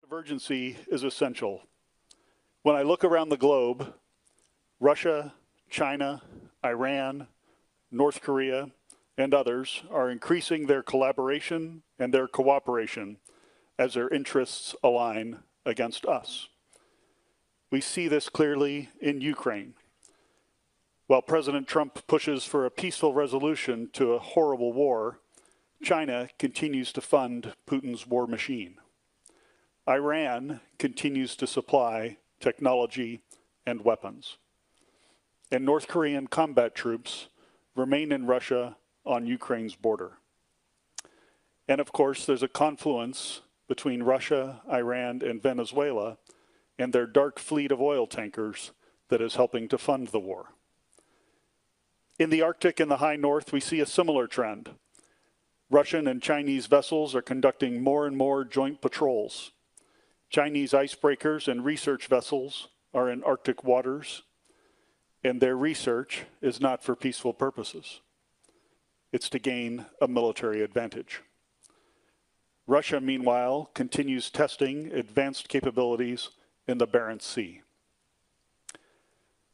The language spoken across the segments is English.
of urgency is essential. When I look around the globe, Russia, China, Iran, North Korea, and others are increasing their collaboration and their cooperation as their interests align against us. We see this clearly in Ukraine. While President Trump pushes for a peaceful resolution to a horrible war, China continues to fund Putin's war machine. Iran continues to supply technology and weapons. And North Korean combat troops remain in Russia on Ukraine's border. And of course, there's a confluence between Russia, Iran, and Venezuela and their dark fleet of oil tankers that is helping to fund the war. In the Arctic and the high north, we see a similar trend. Russian and Chinese vessels are conducting more and more joint patrols. Chinese icebreakers and research vessels are in Arctic waters, and their research is not for peaceful purposes. It's to gain a military advantage. Russia, meanwhile, continues testing advanced capabilities in the Barents Sea.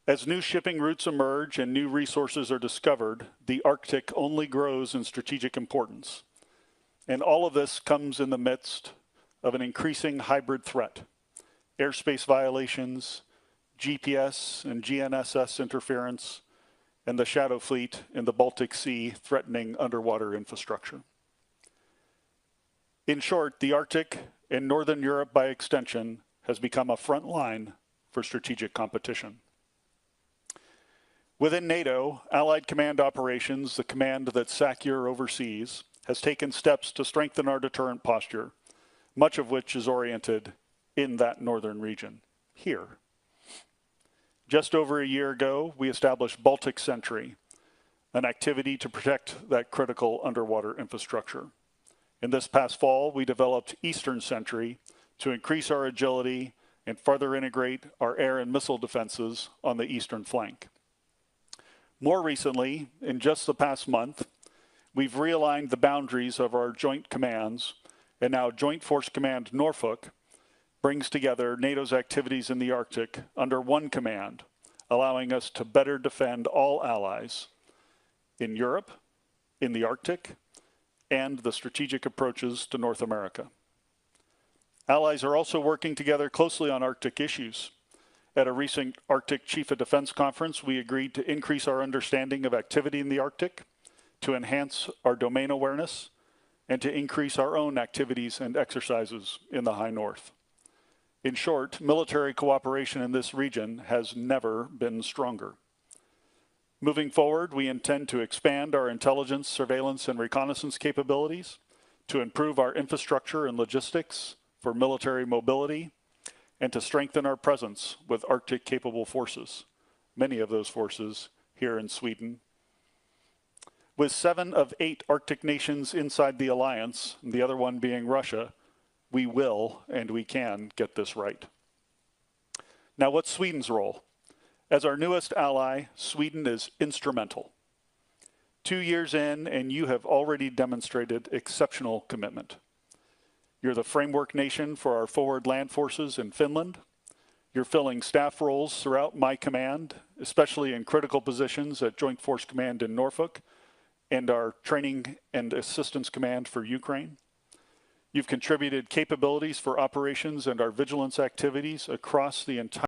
As new shipping routes emerge and new resources are discovered, the Arctic only grows in strategic importance. And all of this comes in the midst of an increasing hybrid threat: airspace violations, GPS and GNSS interference, and the shadow fleet in the Baltic Sea threatening underwater infrastructure. In short, the Arctic, and Northern Europe by extension, has become a front line for strategic competition. Within NATO, Allied Command Operations, the command that SACEUR oversees, has taken steps to strengthen our deterrent posture, much of which is oriented in that northern region, here. Just over a year ago, we established Baltic Sentry, an activity to protect that critical underwater infrastructure. In this past fall, we developed Eastern Sentry to increase our agility and further integrate our air and missile defenses on the eastern flank. More recently, in just the past month, we've realigned the boundaries of our joint commands, and now Joint Force Command Norfolk brings together NATO's activities in the Arctic under one command, allowing us to better defend all allies in Europe, in the Arctic, and the strategic approaches to North America. Allies are also working together closely on Arctic issues. At a recent Arctic Chief of Defense conference, we agreed to increase our understanding of activity in the Arctic, to enhance our domain awareness, and to increase our own activities and exercises in the high north. In short, military cooperation in this region has never been stronger. Moving forward, we intend to expand our intelligence, surveillance, and reconnaissance capabilities, to improve our infrastructure and logistics for military mobility, and to strengthen our presence with Arctic-capable forces, many of those forces here in Sweden. With 7 of 8 Arctic nations inside the alliance, and the other one being Russia, we will and we can get this right. Now, what's Sweden's role? As our newest ally, Sweden is instrumental. 2 years in, and you have already demonstrated exceptional commitment. You're the framework nation for our forward land forces in Finland. You're filling staff roles throughout my command, especially in critical positions at Joint Force Command in Norfolk and our Training and Assistance Command for Ukraine. You've contributed capabilities for operations and our vigilance activities across the entire